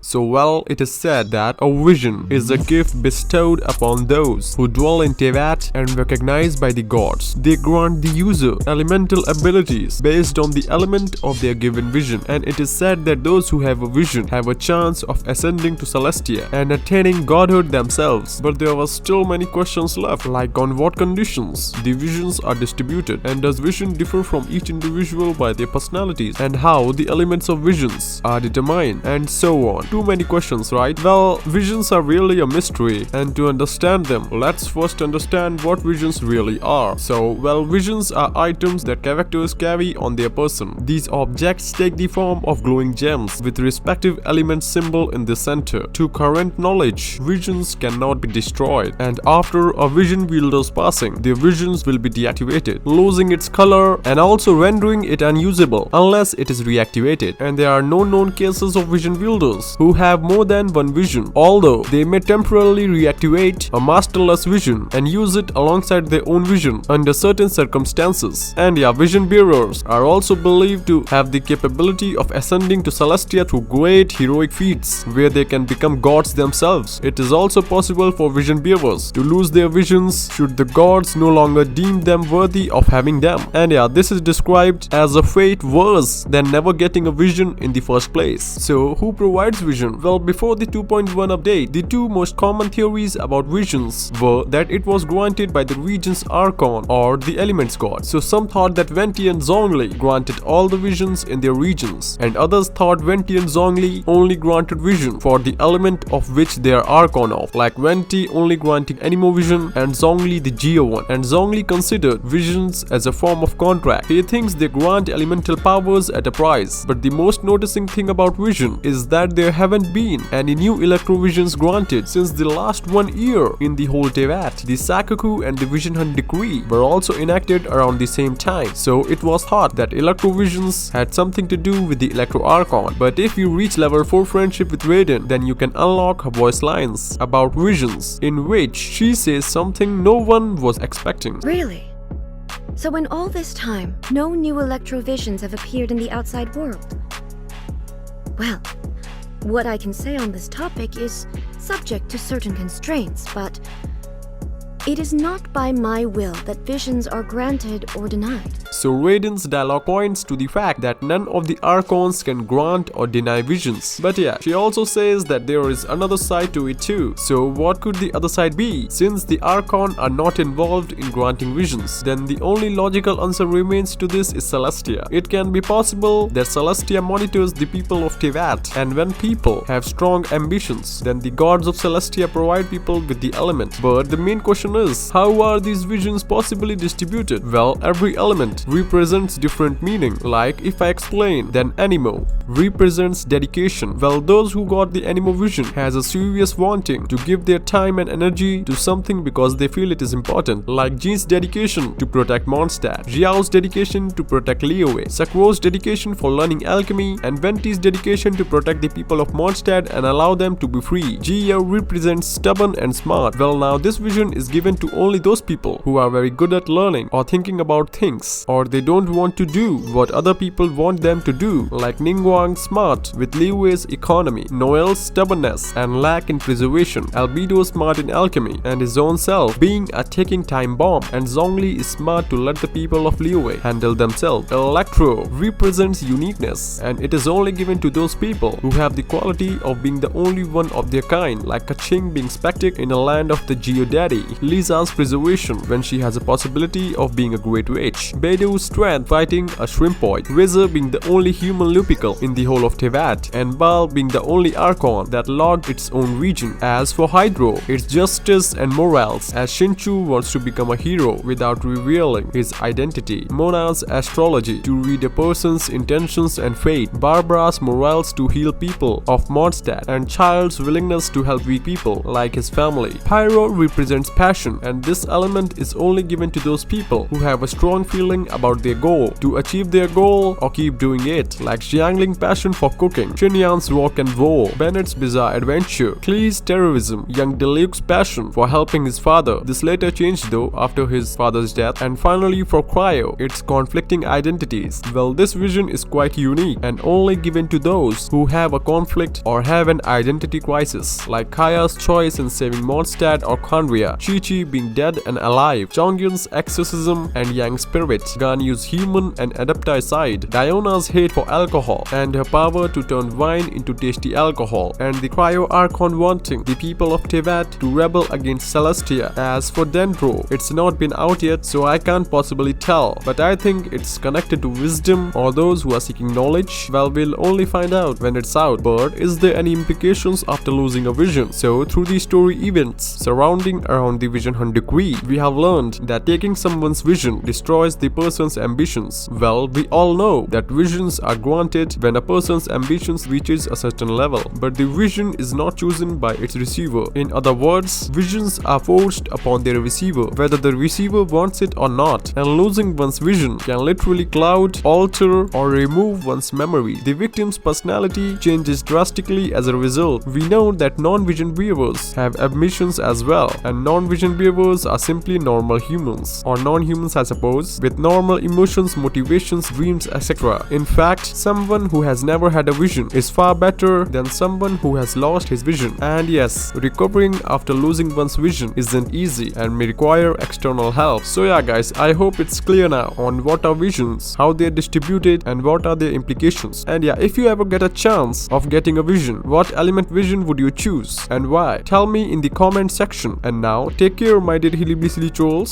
So well, it is said that a vision is a gift bestowed upon those who dwell in Tevat and recognized by the gods. They grant the user elemental abilities based on the element of their given vision, and it is said that those who have a vision have a chance of ascending to Celestia and attaining godhood themselves. But there were still many questions left, like on what conditions the visions are distributed, and does vision differ from each individual by their personalities, and how the elements of visions are determined, and so on. Too many questions, right? Well, visions are really a mystery, and to understand them, let's first understand what visions really are. So, well, visions are items that characters carry on their person. These objects take the form of glowing gems with respective element symbol in the center. To current knowledge, visions cannot be destroyed, and after a vision wielder's passing, their visions will be deactivated, losing its color and also rendering it unusable unless it is reactivated. And there are no known cases of vision wielders who have more than one vision, although they may temporarily reactivate a masterless vision and use it alongside their own vision under certain circumstances. And yeah, vision bearers are also believed to have the capability of ascending to Celestia through great heroic feats where they can become gods themselves. It is also possible for vision bearers to lose their visions should the gods no longer deem them worthy of having them. And yeah, this is described as a fate worse than never getting a vision in the first place. So who provides vision? Well, before the 2.1 update, the two most common theories about visions were that it was granted by the region's Archon or the Elements God. So some thought that Venti and Zhongli granted all the visions in their regions, and others thought Venti and Zhongli only granted vision for the element of which they are Archon of, like Venti only granting Anemo vision and Zhongli the Geo one. And Zhongli considered visions as a form of contract. He thinks they grant elemental powers at a price. But the most noticing thing about vision is that there haven't been any new electro visions granted since the last 1 year in the whole Tevat. The Sakoku and the Vision Hunt decree were also enacted around the same time, so it was thought that electro visions had something to do with the Electro Archon. But if you reach level 4 friendship with Raiden, then you can unlock her voice lines about visions in which she says something no one was expecting. Really? So in all this time, no new electro visions have appeared in the outside world? Well, what I can say on this topic is subject to certain constraints, but it is not by my will that visions are granted or denied. So Raiden's dialogue points to the fact that none of the Archons can grant or deny visions. But yeah, she also says that there is another side to it too. So what could the other side be? Since the Archon are not involved in granting visions, then the only logical answer remains to this is Celestia. It can be possible that Celestia monitors the people of Tevat, and when people have strong ambitions, then the gods of Celestia provide people with the element. But the main question is, how are these visions possibly distributed? Well, every element represents different meaning. Like if I explain, then Anemo represents dedication. Well, those who got the Anemo vision has a serious wanting to give their time and energy to something because they feel it is important. Like Jin's dedication to protect Mondstadt, Xiao's dedication to protect Liyue, Sakuro's dedication for learning alchemy, and Venti's dedication to protect the people of Mondstadt and allow them to be free. Jia represents stubborn and smart. Well, now this vision is given to only those people who are very good at learning or thinking about things, or they don't want to do what other people want them to do, like Ningguang smart with Liyue's economy, Noel's stubbornness and lack in preservation, Albedo smart in alchemy and his own self being a ticking time bomb, and Zhongli is smart to let the people of Liyue handle themselves. Electro represents uniqueness, and it is only given to those people who have the quality of being the only one of their kind, like Kaching being Spectic in a land of the Geodaddy, Lisa's preservation when she has a possibility of being a great witch, Beidou's strength fighting a shrimpoid, Razor being the only human lupical in the whole of Tevat, and Baal being the only Archon that logged its own region. As for Hydro, it's justice and morals, as Shinchu wants to become a hero without revealing his identity, Mona's astrology to read a person's intentions and fate, Barbara's morals to heal people of Mondstadt, and Child's willingness to help weak people like his family. Pyro represents passion passion, and this element is only given to those people who have a strong feeling about their goal, to achieve their goal or keep doing it, like Xiangling's passion for cooking, Xinyan's rock and roll, Bennett's bizarre adventure, Klee's terrorism, young Deluxe's passion for helping his father. This later changed though after his father's death, and finally for Cryo, its conflicting identities. Well, this vision is quite unique and only given to those who have a conflict or have an identity crisis, like Kaya's choice in saving Mondstadt or Khanria, Chi-Chi being dead and alive, Chongyun's exorcism and Yang spirit, Ganyu's human and adaptai side, Diona's hate for alcohol and her power to turn wine into tasty alcohol, and the Cryo Archon wanting the people of Teyvat to rebel against Celestia. As for Dendro, it's not been out yet, so I can't possibly tell, but I think it's connected to wisdom or those who are seeking knowledge. Well, we'll only find out when it's out. But is there any implications after losing a vision? So through the story events surrounding around the Vision Hunt decree, we have learned that taking someone's vision destroys the person's ambitions. Well, we all know that visions are granted when a person's ambitions reaches a certain level, but the vision is not chosen by its receiver. In other words, visions are forced upon their receiver, whether the receiver wants it or not, and losing one's vision can literally cloud, alter, or remove one's memory. The victim's personality changes drastically as a result. We know that non-vision bearers have ambitions as well, and non-vision bearers are simply normal humans, or non-humans I suppose, with normal emotions, motivations, dreams, etc. In fact, someone who has never had a vision is far better than someone who has lost his vision. And yes, recovering after losing one's vision isn't easy and may require external help. So yeah guys, I hope it's clear now on what are visions, how they're distributed, and what are their implications. And yeah, if you ever get a chance of getting a vision, what element vision would you choose and why? Tell me in the comment section. And now, take care my dear Hilly Blissly trolls.